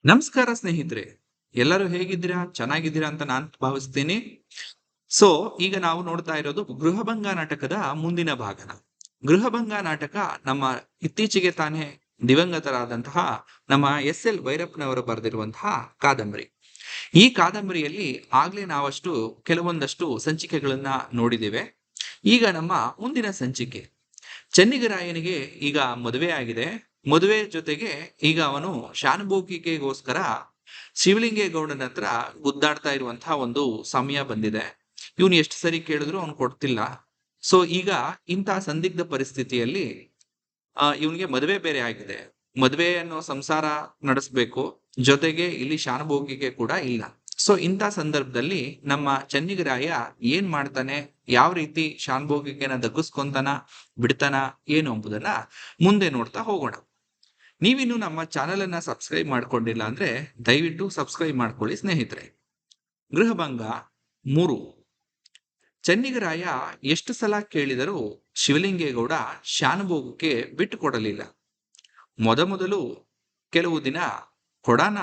ನಮಸ್ಕಾರ ಸ್ನೇಹಿತರೆ. ಎಲ್ಲರೂ ಹೇಗಿದ್ದೀರಾ? ಚೆನ್ನಾಗಿದ್ದೀರಾ ಅಂತ ನಾನು ಭಾವಿಸ್ತೀನಿ. ಸೊ, ಈಗ ನಾವು ನೋಡ್ತಾ ಇರೋದು ಗೃಹಭಂಗ ನಾಟಕದ ಮುಂದಿನ ಭಾಗನ. ಗೃಹಭಂಗ ನಾಟಕ ನಮ್ಮ ಇತ್ತೀಚೆಗೆ ತಾನೇ ದಿವಂಗತರಾದಂತಹ ನಮ್ಮ ಎಸ್.ಎಲ್. ಭೈರಪ್ಪನವರು ಬರೆದಿರುವಂತಹ ಕಾದಂಬರಿ. ಈ ಕಾದಂಬರಿಯಲ್ಲಿ ಆಗ್ಲೇ ನಾವಷ್ಟು ಕೆಲವೊಂದಷ್ಟು ಸಂಚಿಕೆಗಳನ್ನ ನೋಡಿದ್ದೇವೆ. ಈಗ ನಮ್ಮ ಮುಂದಿನ ಸಂಚಿಕೆ. ಚೆನ್ನಿಗರಾಯನಿಗೆ ಈಗ ಮದುವೆ ಆಗಿದೆ. ಮದುವೆ ಜೊತೆಗೆ ಈಗ ಅವನು ಶಾನುಭೋಗಿಕೆಗೋಸ್ಕರ ಶಿವಲಿಂಗೇಗೌಡನ ಹತ್ರ ಗುದ್ದಾಡ್ತಾ ಇರುವಂತಹ ಒಂದು ಸಮಯ ಬಂದಿದೆ. ಇವನು ಎಷ್ಟು ಸರಿ ಕೇಳಿದ್ರು ಅವನು ಕೊಡ್ತಿಲ್ಲ. ಸೊ ಈಗ ಇಂತಹ ಸಂದಿಗ್ಧ ಪರಿಸ್ಥಿತಿಯಲ್ಲಿ ಇವನಿಗೆ ಮದುವೆ ಬೇರೆ ಆಗಿದೆ. ಮದುವೆ ಅನ್ನೋ ಸಂಸಾರ ನಡೆಸ್ಬೇಕು, ಜೊತೆಗೆ ಇಲ್ಲಿ ಶಾನುಭೋಗಿಕೆ ಕೂಡ ಇಲ್ಲ. ಸೊ ಇಂಥ ಸಂದರ್ಭದಲ್ಲಿ ನಮ್ಮ ಚೆನ್ನಿಗರಾಯ ಏನ್ ಮಾಡ್ತಾನೆ, ಯಾವ ರೀತಿ ಶಾನುಭೋಗಿಕೆನ ದಗ್ಗಿಸ್ಕೊಂತಾನ, ಬಿಡ್ತಾನ ಏನು ಎಂಬುದನ್ನ ಮುಂದೆ ನೋಡ್ತಾ ಹೋಗೋಣ. ನೀವಿನ್ನು ನಮ್ಮ ಚಾನೆಲ್ ಅನ್ನ ಸಬ್ಸ್ಕ್ರೈಬ್ ಮಾಡ್ಕೊಂಡಿಲ್ಲ ಅಂದ್ರೆ ದಯವಿಟ್ಟು ಸಬ್ಸ್ಕ್ರೈಬ್ ಮಾಡ್ಕೊಳ್ಳಿ ಸ್ನೇಹಿತರೆ. ಗೃಹಭಂಗ 3. ಚೆನ್ನಿಗರಾಯ ಎಷ್ಟು ಸಲ ಕೇಳಿದರೂ ಶಿವಲಿಂಗೇಗೌಡ ಶಾನುಭೋಗಕ್ಕೆ ಬಿಟ್ಟು ಕೊಡಲಿಲ್ಲ. ಮೊದಲು ಕೆಲವು ದಿನ ಕೊಡಾನ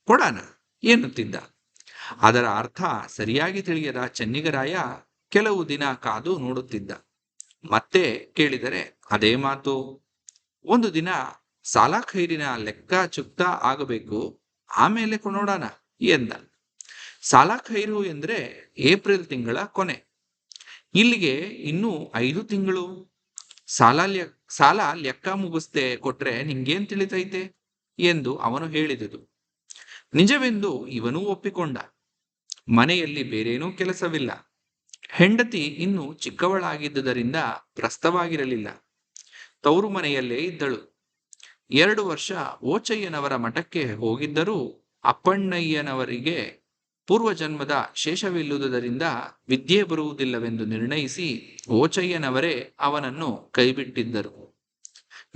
ಕೊಡಾನ ಎನ್ನುತ್ತಿದ್ದ. ಅದರ ಅರ್ಥ ಸರಿಯಾಗಿ ತಿಳಿಯದ ಚೆನ್ನಿಗರಾಯ ಕೆಲವು ದಿನ ಕಾದು ನೋಡುತ್ತಿದ್ದ. ಮತ್ತೆ ಕೇಳಿದರೆ ಅದೇ ಮಾತು. ಒಂದು ದಿನ ಸಾಲ ಖೈರಿನ ಲೆಕ್ಕ ಚುಕ್ತಾ ಆಗಬೇಕು, ಆಮೇಲೆ ಕೊಡೋಣ ಎಂದ. ಸಾಲ ಖೈರು ಎಂದ್ರೆ ಏಪ್ರಿಲ್ ತಿಂಗಳ ಕೊನೆ. ಇಲ್ಲಿಗೆ ಇನ್ನೂ 5 ತಿಂಗಳು. ಸಾಲ ಲೆಕ್ಕ ಮುಗಿಸ್ದೆ ಕೊಟ್ರೆ ನಿಂಗೇನ್ ತಿಳಿತೈತೆ ಎಂದು ಅವನು ಹೇಳಿದುದು. ನಿಜವೆಂದು ಇವನೂ ಒಪ್ಪಿಕೊಂಡ. ಮನೆಯಲ್ಲಿ ಬೇರೇನೂ ಕೆಲಸವಿಲ್ಲ. ಹೆಂಡತಿ ಇನ್ನು ಚಿಕ್ಕವಳಾಗಿದ್ದುದರಿಂದ ಪ್ರಸ್ತವಾಗಿರಲಿಲ್ಲ. ತವರು ಮನೆಯಲ್ಲೇ ಇದ್ದಳು. 2 ವರ್ಷ ಓಚಯ್ಯನವರ ಮಠಕ್ಕೆ ಹೋಗಿದ್ದರೂ ಅಪ್ಪಣ್ಣಯ್ಯನವರಿಗೆ ಪೂರ್ವಜನ್ಮದ ಶೇಷವಿಲ್ಲುವುದರಿಂದ ವಿದ್ಯೆ ಬರುವುದಿಲ್ಲವೆಂದು ನಿರ್ಣಯಿಸಿ ಓಚಯ್ಯನವರೇ ಅವನನ್ನು ಕೈಬಿಟ್ಟಿದ್ದರು.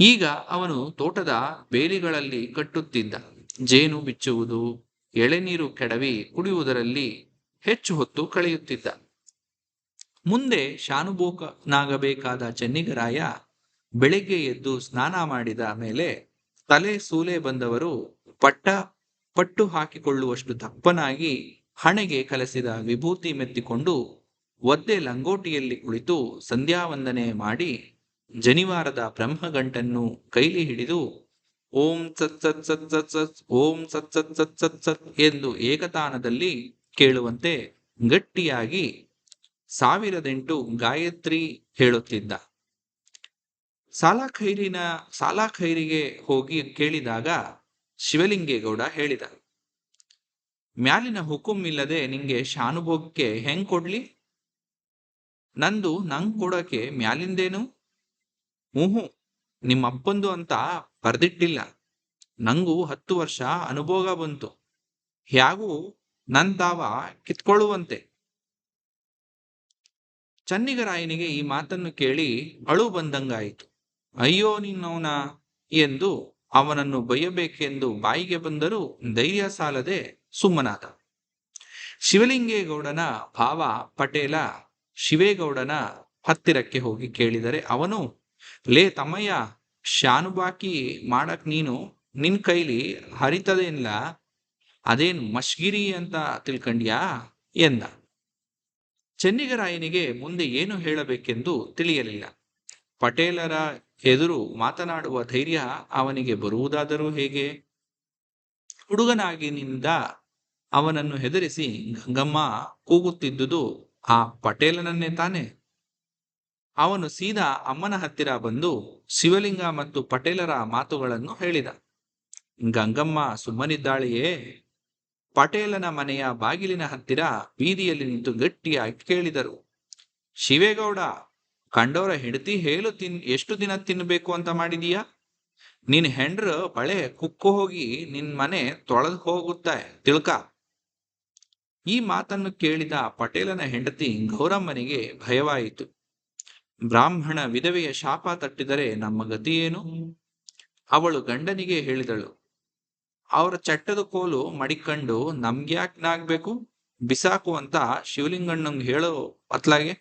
ಈಗ ಅವನು ತೋಟದ ಬೇಲಿಗಳಲ್ಲಿ ಕಟ್ಟುತ್ತಿದ್ದ. ಜೇನು ಬಿಚ್ಚುವುದು, ಎಳೆನೀರು ಕೆಡವಿ ಕುಡಿಯುವುದರಲ್ಲಿ ಹೆಚ್ಚು ಹೊತ್ತು ಕಳೆಯುತ್ತಿದ್ದ. ಮುಂದೆ ಶಾನುಭೋಗನಾಗಬೇಕಾದ ಚೆನ್ನಿಗರಾಯ ಬೆಳಿಗ್ಗೆ ಎದ್ದು ಸ್ನಾನ ಮಾಡಿದ ಮೇಲೆ ತಲೆ ಸೂಲೆ ಬಂದವರು ಪಟ್ಟು ಹಾಕಿಕೊಳ್ಳುವಷ್ಟು ದಪ್ಪನಾಗಿ ಹಣೆಗೆ ಕಲಸಿದ ವಿಭೂತಿ ಮೆತ್ತಿಕೊಂಡು ಒದ್ದೆ ಲಂಗೋಟಿಯಲ್ಲಿ ಕುಳಿತು ಸಂಧ್ಯಾವಂದನೆ ಮಾಡಿ ಜನಿವಾರದ ಬ್ರಹ್ಮಗಂಟನ್ನು ಕೈಲಿ ಹಿಡಿದು ಓಂ ಸತ್ ಸತ್ ಸತ್ ಸತ್ ಸತ್ ಓಂ ಸತ್ ಸತ್ ಸತ್ ಸತ್ ಸತ್ ಎಂದು ಏಕತಾನದಲ್ಲಿ ಕೇಳುವಂತೆ ಗಟ್ಟಿಯಾಗಿ 1008 ಗಾಯತ್ರಿ ಹೇಳುತ್ತಿದ್ದ. ಸಾಲ ಖೈರಿಗೆ ಹೋಗಿ ಕೇಳಿದಾಗ ಶಿವಲಿಂಗೇಗೌಡ ಹೇಳಿದ, ಮ್ಯಾಲಿನ ಹುಕುಂ ಇಲ್ಲದೆ ನಿಂಗೆ ಶಾನುಭೋಗಕ್ಕೆ ಹೆಂಗ್ ಕೊಡ್ಲಿ? ನಂದು ನಂಗ್ ಕೊಡೋಕೆ ಮ್ಯಾಲಿಂದೇನು? ಹ್ಞೂ, ನಿಮ್ಮಪ್ಪಂದು ಅಂತ ಬರ್ದಿಟ್ಟಿಲ್ಲ. ನಂಗೂ 10 ವರ್ಷ ಅನುಭೋಗ ಬಂತು. ಹ್ಯಾಗೂ ನನ್ ತಾವ ಕಿತ್ಕೊಳ್ಳುವಂತೆ. ಚೆನ್ನಿಗರಾಯನಿಗೆ ಈ ಮಾತನ್ನು ಕೇಳಿ ಅಳು ಬಂದಂಗಾಯಿತು. ಅಯ್ಯೋ ನಿನ್ನವನ ಎಂದು ಅವನನ್ನು ಬಯ್ಯಬೇಕೆಂದು ಬಾಯಿಗೆ ಬಂದರೂ ಧೈರ್ಯ ಸಾಲದೆ ಸುಮ್ಮನಾದ. ಶಿವಲಿಂಗೇಗೌಡನ ಭಾವ ಪಟೇಲ ಶಿವೇಗೌಡನ ಹತ್ತಿರಕ್ಕೆ ಹೋಗಿ ಕೇಳಿದರೆ ಅವನು, ಲೇ ತಮ್ಮಯ್ಯ, ಶಾನುಬಾಕಿ ಮಾಡಕ್ ನಿನ್ ಕೈಲಿ ಹರಿತದೇನ್ಲ, ಅದೇನ್ ಮಶ್ಗಿರಿ ಅಂತ ತಿಳ್ಕಂಡ್ಯಾ ಎಂದ. ಚೆನ್ನಿಗರಾಯನಿಗೆ ಮುಂದೆ ಏನು ಹೇಳಬೇಕೆಂದು ತಿಳಿಯಲಿಲ್ಲ. ಪಟೇಲರ ಎದುರು ಮಾತನಾಡುವ ಧೈರ್ಯ ಅವನಿಗೆ ಬರುವುದಾದರೂ ಹೇಗೆ? ಹುಡುಗನಾಗಿನಿಂದ ಅವನನ್ನು ಹೆದರಿಸಿ ಗಂಗಮ್ಮ ಕೂಗುತ್ತಿದ್ದುದು ಆ ಪಟೇಲನನ್ನೇ ತಾನೆ. ಅವನು ಸೀದಾ ಅಮ್ಮನ ಹತ್ತಿರ ಬಂದು ಶಿವಲಿಂಗ ಮತ್ತು ಪಟೇಲರ ಮಾತುಗಳನ್ನು ಹೇಳಿದ. ಗಂಗಮ್ಮ ಸುಮ್ಮನಿದ್ದಾಳೆಯೇ? ಪಟೇಲನ ಮನೆಯ ಬಾಗಿಲಿನ ಹತ್ತಿರ ಬೀದಿಯಲ್ಲಿ ನಿಂತು ಗಟ್ಟಿಯಾಗಿ ಕೇಳಿದರು. ಶಿವೇಗೌಡ, ಕಂಡವರ ಹೆಂಡತಿ ಹೇಳು ಎಷ್ಟು ದಿನ ತಿನ್ನಬೇಕು ಅಂತ ಮಾಡಿದೀಯಾ? ನಿನ್ ಹೆಂಡ್ರ ಬಳೆ ಕುಕ್ಕು ಹೋಗಿ ನಿನ್ ಮನೆ ತೊಳೆದು ಹೋಗುತ್ತೆ ತಿಳ್ಕ. ಈ ಮಾತನ್ನು ಕೇಳಿದ ಪಟೇಲನ ಹೆಂಡತಿ ಗೌರಮ್ಮನಿಗೆ ಭಯವಾಯಿತು. ಬ್ರಾಹ್ಮಣ ವಿಧವೆಯ ಶಾಪ ತಟ್ಟಿದರೆ ನಮ್ಮ ಗತಿಯೇನು? ಅವಳು ಗಂಡನಿಗೆ ಹೇಳಿದಳು, ಅವರ ಚಟ್ಟದ ಕೋಲು ಮಡಿಕೊಂಡು ನಮ್ಗ್ಯಾಕ್ನಾಗ್ಬೇಕು, ಬಿಸಾಕು ಅಂತ ಶಿವಲಿಂಗಣ್ಣಂಗ್ ಹೇಳೋ ಅತ್ಲಾಗೆ.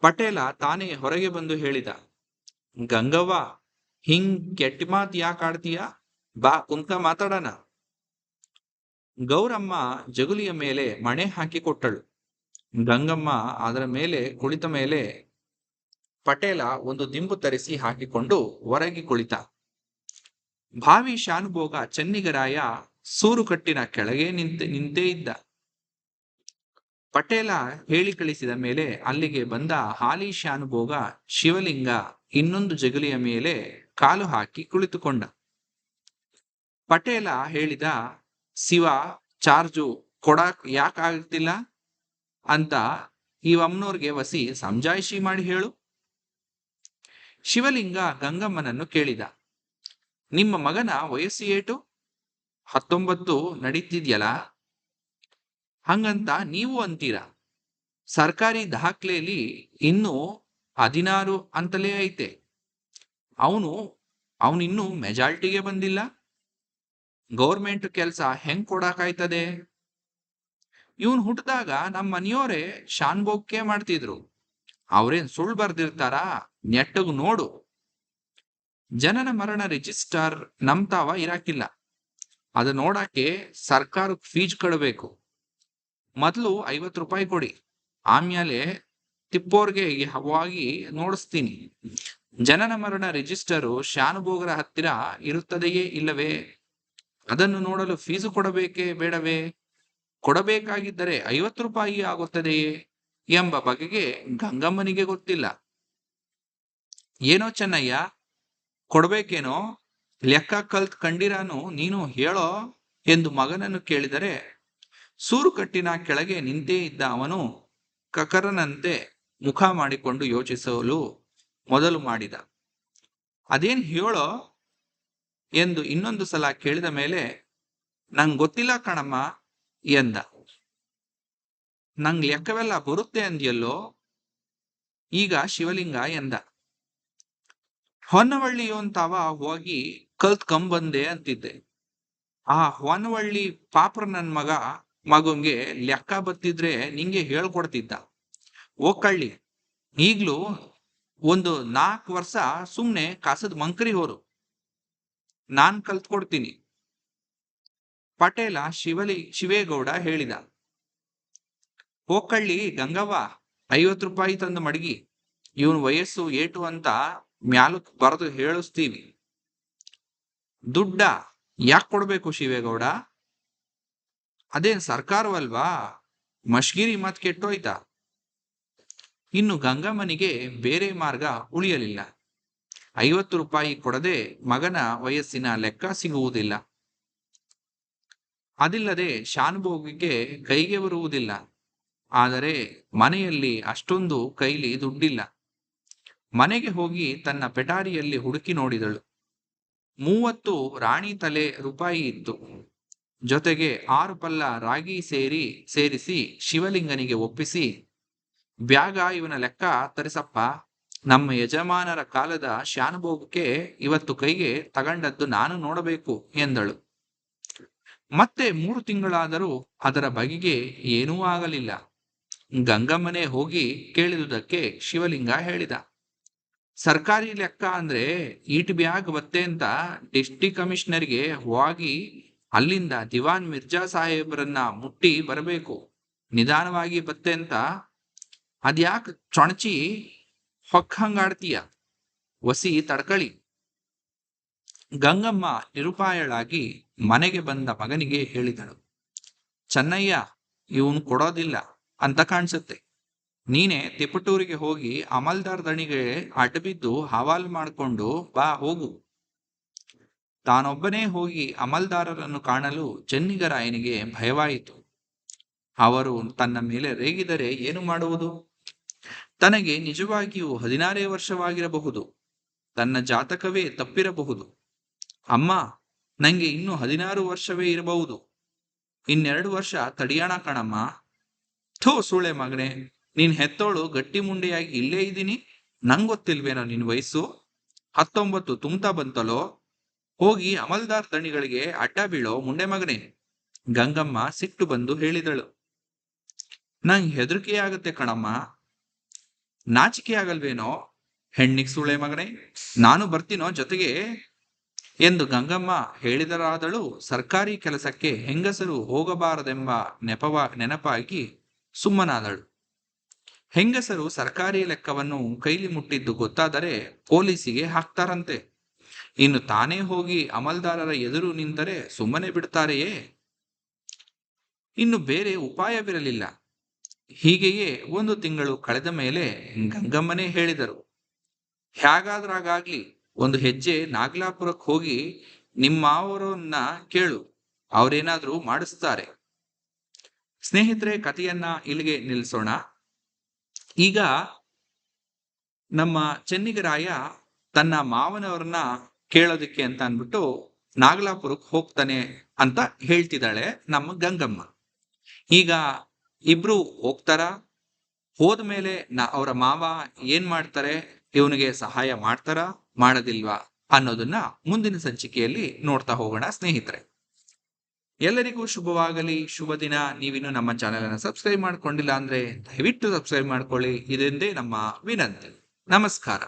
ಪಟೇಲ ತಾನೇ ಹೊರಗೆ ಬಂದು ಹೇಳಿದ, ಗಂಗವ್ವ, ಹಿಂಗ್ ಕೆಟ್ಟ ಮಾತು ಯಾಕೆ ಆಡ್ತೀಯ? ಬಾ ಕುಂತ ಮಾತಾಡೋಣ ಗೌರಮ್ಮ ಜಗುಲಿಯ ಮೇಲೆ ಮಣೆ ಹಾಕಿಕೊಟ್ಟಳು. ಗಂಗಮ್ಮ ಅದರ ಮೇಲೆ ಕುಳಿತ ಮೇಲೆ ಪಟೇಲ ಒಂದು ದಿಂಬು ತರಿಸಿ ಹಾಕಿಕೊಂಡು ಹೊರಗೆ ಕುಳಿತ. ಭಾವಿ ಶಾನುಭೋಗ ಚೆನ್ನಿಗರಾಯ ಸೂರುಕಟ್ಟಿನ ಕೆಳಗೆ ನಿಂತೇ ಇದ್ದ. ಪಟೇಲ ಹೇಳಿ ಕಳಿಸಿದ ಮೇಲೆ ಅಲ್ಲಿಗೆ ಬಂದ ಹಾಲಿ ಶಾನುಭೋಗ ಶಿವಲಿಂಗ ಇನ್ನೊಂದು ಜಗುಲಿಯ ಮೇಲೆ ಕಾಲು ಹಾಕಿ ಕುಳಿತುಕೊಂಡ. ಪಟೇಲ ಹೇಳಿದ, ಶಿವ ಚಾರ್ಜು ಕೊಡಾಕ್ ಯಾಕಾಗ್ತಿಲ್ಲ ಅಂತ ಇವಮ್ಮನವ್ರಿಗೆ ವಸಿ ಸಮಜಾಯಿಷಿ ಮಾಡಿ ಹೇಳು. ಶಿವಲಿಂಗ ಗಂಗಮ್ಮನನ್ನು ಕೇಳಿದ, ನಿಮ್ಮ ಮಗನ ವಯಸ್ಸು ಏಟು? 19 ನಡೀತಿದ್ಯಲ್ಲ, ಹಂಗಂತ ನೀವು ಅಂತೀರ. ಸರ್ಕಾರಿ ಇನ್ನೂ 16 ಅಂತಲೇ ಐತೆ. ಅವನಿನ್ನೂ ಮೆಜಾರಿಟಿಗೆ ಬಂದಿಲ್ಲ. ಗೌರ್ಮೆಂಟ್ ಕೆಲಸ ಹೆಂಗ್ ಕೊಡಾಕಾಯ್ತದೆ? ಇವನ್ ಹುಟ್ಟಿದಾಗ ನಮ್ಮ ಮನೆಯವರೇ ಶಾನ್ಭೋಗ್ಕೆ ಮಾಡ್ತಿದ್ರು. ಅವ್ರೇನ್ ಸುಳ್ಳು ಬರ್ದಿರ್ತಾರ? ನೆಟ್ಟಗ್ ನೋಡು. ಜನನ ಮರಣ ರಿಜಿಸ್ಟರ್ ನಮ್ತಾವ ಇರಾಕಿಲ್ಲ. ಅದು ನೋಡಕ್ಕೆ ಸರ್ಕಾರಕ್ಕೆ ಫೀಸ್ ಕೊಡಬೇಕು. ಮೊದಲು 50 ರೂಪಾಯಿ ಕೊಡಿ, ಆಮೇಲೆ ತಿಪ್ಪೋರ್ಗೆ ಹವಾಗಿ ನೋಡಿಸ್ತೀನಿ. ಜನನ ಮರಣ ರಿಜಿಸ್ಟರು ಶಾನುಭೋಗರ ಹತ್ತಿರ ಇರುತ್ತದೆಯೇ ಇಲ್ಲವೇ? ಅದನ್ನು ನೋಡಲು ಫೀಸು ಕೊಡಬೇಕೇ ಬೇಡವೇ? ಕೊಡಬೇಕಾಗಿದ್ದರೆ 50 ರೂಪಾಯಿ ಆಗುತ್ತದೆಯೇ ಎಂಬ ಬಗೆಗೆ ಗಂಗಮ್ಮನಿಗೆ ಗೊತ್ತಿಲ್ಲ. ಏನೋ ಚೆನ್ನಯ್ಯ, ಕೊಡ್ಬೇಕೇನೋ? ಲೆಕ್ಕ ಕಲ್ತ್ ಕಂಡಿರಾನು ನೀನು ಹೇಳೋ ಎಂದು ಮಗನನ್ನು ಕೇಳಿದರೆ, ಸೂರುಕಟ್ಟಿನ ಕೆಳಗೆ ನಿಂತೇ ಇದ್ದ ಅವನು ಕಕರನಂತೆ ಮುಖ ಮಾಡಿಕೊಂಡು ಯೋಚಿಸಲು ಮೊದಲು ಮಾಡಿದ. ಅದೇನ್ ಹೇಳೋ ಎಂದು ಇನ್ನೊಂದು ಸಲ ಕೇಳಿದ ಮೇಲೆ, ನಂಗೆ ಗೊತ್ತಿಲ್ಲ ಕಣಮ್ಮ ಎಂದ. ನಂಗ್ ಲೆಕ್ಕವೆಲ್ಲ ಬರುತ್ತೆ ಅಂದ್ಯಲ್ಲೋ ಈಗ ಶಿವಲಿಂಗ ಎಂದ. ಹೊನ್ನವಳ್ಳಿಯೋಂತಾವ ಹೋಗಿ ಕಲ್ತ್ಕಂಬಂದೆ ಅಂತಿದ್ದೆ. ಆ ಹೊನ್ನವಳ್ಳಿ ಪಾಪ್ರ ನನ್ ಮಗಂಗೆ ಲೆಕ್ಕ ಬತ್ತಿದ್ರೆ ನಿಂಗೆ ಹೇಳ್ಕೊಡ್ತಿದ್ದ. ಓಕಳ್ಳಿ, ಈಗ್ಲೂ ಒಂದು 4 ವರ್ಷ ಸುಮ್ನೆ ಕಸದ ಮಂಕರಿ ಹೋರು, ನಾನ್ ಕಲ್ತ್ಕೊಡ್ತೀನಿ. ಪಟೇಲ ಶಿವೇಗೌಡ ಹೇಳಿದ. ಹೋಕಳ್ಳಿ ಗಂಗವ್ವ, 50 ರೂಪಾಯಿ ತಂದು ಮಡಗಿ. ಇವನ್ ವಯಸ್ಸು ಏಟು ಅಂತ ಮ್ಯಾಲಕ್ ಬರೆದು ಹೇಳಿಸ್ತೀವಿ. ದುಡ್ಡ ಯಾಕೆ ಕೊಡ್ಬೇಕು ಶಿವೇಗೌಡ? ಅದೇನ್ ಸರ್ಕಾರವಲ್ವಾ? ಮಶ್ಗಿರಿ ಮತ್ ಕೆಟ್ಟೋಯ್ತಾ? ಇನ್ನು ಗಂಗಮ್ಮನಿಗೆ ಬೇರೆ ಮಾರ್ಗ ಉಳಿಯಲಿಲ್ಲ. 50 ರೂಪಾಯಿ ಕೊಡದೆ ಮಗನ ವಯಸ್ಸಿನ ಲೆಕ್ಕ ಸಿಗುವುದಿಲ್ಲ. ಅದಿಲ್ಲದೆ ಶಾನುಭೋಗಿಗೆ ಕೈಗೆ ಬರುವುದಿಲ್ಲ. ಆದರೆ ಮನೆಯಲ್ಲಿ ಅಷ್ಟೊಂದು ಕೈಲಿ ದುಡ್ಡಿಲ್ಲ. ಮನೆಗೆ ಹೋಗಿ ತನ್ನ ಪೆಟಾರಿಯಲ್ಲಿ ಹುಡುಕಿ ನೋಡಿದಳು. 30 ರಾಣಿ ತಲೆ ರೂಪಾಯಿ ಇತ್ತು. ಜೊತೆಗೆ 6 ಪಲ್ಲ ರಾಗಿ ಸೇರಿಸಿ ಶಿವಲಿಂಗನಿಗೆ ಒಪ್ಪಿಸಿ, ಬ್ಯಾಗ ಇವನ ಲೆಕ್ಕ ತರಿಸಪ್ಪ, ನಮ್ಮ ಯಜಮಾನರ ಕಾಲದ ಶಾನುಭೋಗಕ್ಕೆ ಇವತ್ತು ಕೈಗೆ ತಗಂಡದ್ದು ನಾನು ನೋಡಬೇಕು ಎಂದಳು. ಮತ್ತೆ 3 ತಿಂಗಳಾದರೂ ಅದರ ಬಗೆಗೆ ಏನೂ ಆಗಲಿಲ್ಲ. ಗಂಗಮ್ಮನೆ ಹೋಗಿ ಕೇಳಿದುದಕ್ಕೆ ಶಿವಲಿಂಗ ಹೇಳಿದ, ಸರ್ಕಾರಿ ಲೆಕ್ಕ ಅಂದ್ರೆ ಈಟ್ ಬ್ಯಾಗ್ ಬತ್ತೆ ಅಂತ ಡಿಸ್ಟ್ರಿಕ್ಟ್ ಕಮಿಷನರ್ಗೆ ಹೋಗಿ ಅಲ್ಲಿಂದ ದಿವಾನ್ ಮಿರ್ಜಾ ಸಾಹೇಬ್ರನ್ನ ಮುಟ್ಟಿ ಬರಬೇಕು. ನಿಧಾನವಾಗಿ ಬತ್ತೆ ಅಂತ ಅದ್ಯಾಕ್ ಚೊಣಚಿ ಹೊಕ್ಕಂಗಾಡ್ತೀಯ? ವಸಿ ತಡ್ಕಳಿ. ಗಂಗಮ್ಮ ನಿರುಪಾಯಳಾಗಿ ಮನೆಗೆ ಬಂದ ಮಗನಿಗೆ ಹೇಳಿದಳು, ಚೆನ್ನಯ್ಯ, ಇವನು ಕೊಡೋದಿಲ್ಲ ಅಂತ ಕಾಣಿಸುತ್ತೆ. ನೀನೇ ತಿಪಟೂರಿಗೆ ಹೋಗಿ ಅಮಲ್ದಾರ್ ದಣಿಗೆ ಅಡ್ಡಬಿದ್ದು ಹವಾಲು ಮಾಡಿಕೊಂಡು ಬಾ ಹೋಗು. ತಾನೊಬ್ಬನೇ ಹೋಗಿ ಅಮಲ್ದಾರರನ್ನು ಕಾಣಲು ಚೆನ್ನಿಗರಾಯನಿಗೆ ಭಯವಾಯಿತು. ಅವರು ತನ್ನ ಮೇಲೆ ರೇಗಿದರೆ ಏನು ಮಾಡುವುದು? ತನಗೆ ನಿಜವಾಗಿಯೂ 16 ವರ್ಷವಾಗಿರಬಹುದು. ತನ್ನ ಜಾತಕವೇ ತಪ್ಪಿರಬಹುದು. ಅಮ್ಮ, ನಂಗೆ ಇನ್ನು 16 ವರ್ಷವೇ ಇರಬಹುದು. 2 ವರ್ಷ ತಡಿಯೋಣ ಕಣಮ್ಮ. ಥೋ ಸೂಳೆ ಮಗನೇ, ನೀನ್ ಹೆತ್ತೋಳು ಗಟ್ಟಿ ಮುಂಡೆಯಾಗಿ ಇಲ್ಲೇ ಇದ್ದೀನಿ. ನಂಗೊತ್ತಿಲ್ವೇನೋ ನಿನ್ ವಯಸ್ಸು? 19 ತುಂಬ್ತಾ ಬಂತಲೋ. ಹೋಗಿ ಅಮಲ್ದಾರ್ ದಣಿಗಳಿಗೆ ಅಡ್ಡ ಬೀಳೋ ಮುಂಡೆ ಮಗನೇ. ಗಂಗಮ್ಮ ಸಿಟ್ಟು ಬಂದು ಹೇಳಿದಳು. ನಂಗೆ ಹೆದರಿಕೆ ಆಗತ್ತೆ ಕಣಮ್ಮ. ನಾಚಿಕೆ ಆಗಲ್ವೇನೋ? ಹೆಣ್ಣಿಗೆ ಸೂಳೆ ಮಗನೇ, ನಾನು ಬರ್ತೀನೋ ಜೊತೆಗೆ? ಎಂದು ಗಂಗಮ್ಮ ಹೇಳಿದರಾದಳು ಸರ್ಕಾರಿ ಕೆಲಸಕ್ಕೆ ಹೆಂಗಸರು ಹೋಗಬಾರದೆಂಬ ನೆನಪಾಗಿ ಸುಮ್ಮನಾದಳು. ಹೆಂಗಸರು ಸರ್ಕಾರಿ ಲೆಕ್ಕವನ್ನು ಕೈಲಿ ಮುಟ್ಟಿದ್ದು ಗೊತ್ತಾದರೆ ಪೊಲೀಸಿಗೆ ಹಾಕ್ತಾರಂತೆ. ಇನ್ನು ತಾನೇ ಹೋಗಿ ಅಮಲ್ದಾರರ ಎದುರು ನಿಂತರೆ ಸುಮ್ಮನೆ ಬಿಡ್ತಾರೆಯೇ? ಇನ್ನು ಬೇರೆ ಉಪಾಯವಿರಲಿಲ್ಲ. ಹೀಗೆಯೇ 1 ತಿಂಗಳು ಕಳೆದ ಮೇಲೆ ಗಂಗಮ್ಮನೇ ಹೇಳಿದರು, ಹೇಗಾದ್ರಾಗ್ಲಿ ಒಂದು ಹೆಜ್ಜೆ ನಾಗಲಾಪುರಕ್ಕೆ ಹೋಗಿ ನಿಮ್ಮವರನ್ನ ಕೇಳು, ಅವರೇನಾದ್ರೂ ಮಾಡಿಸ್ತಾರೆ. ಸ್ನೇಹಿತರೆ, ಕಥೆಯನ್ನ ಇಲ್ಲಿಗೆ ನಿಲ್ಲಿಸೋಣ. ಈಗ ನಮ್ಮ ಚೆನ್ನಿಗರಾಯ ತನ್ನ ಮಾವನವ್ರನ್ನ ಕೇಳೋದಕ್ಕೆ ಅಂತ ಅಂದ್ಬಿಟ್ಟು ನಾಗಲಾಪುರಕ್ಕೆ ಹೋಗ್ತಾನೆ ಅಂತ ಹೇಳ್ತಿದ್ದಾಳೆ ನಮ್ಮ ಗಂಗಮ್ಮ. ಈಗ ಇಬ್ರು ಹೋಗ್ತಾರ? ಹೋದ್ಮೇಲೆ ಅವರ ಮಾವ ಏನ್ ಮಾಡ್ತಾರೆ? ಇವನಿಗೆ ಸಹಾಯ ಮಾಡ್ತಾರ ಮಾಡೋದಿಲ್ವಾ ಅನ್ನೋದನ್ನ ಮುಂದಿನ ಸಂಚಿಕೆಯಲ್ಲಿ ನೋಡ್ತಾ ಹೋಗೋಣ ಸ್ನೇಹಿತರೆ. ಎಲ್ಲರಿಗೂ ಶುಭವಾಗಲಿ, ಶುಭ ದಿನ. ನೀವಿನ್ನು ನಮ್ಮ ಚಾನೆಲ್ ಅನ್ನು ಸಬ್ಸ್ಕ್ರೈಬ್ ಮಾಡ್ಕೊಂಡಿಲ್ಲ ಅಂದ್ರೆ ದಯವಿಟ್ಟು ಸಬ್ಸ್ಕ್ರೈಬ್ ಮಾಡ್ಕೊಳ್ಳಿ. ಇದೆಂದೇ ನಮ್ಮ ವಿನಂತಿ. ನಮಸ್ಕಾರ.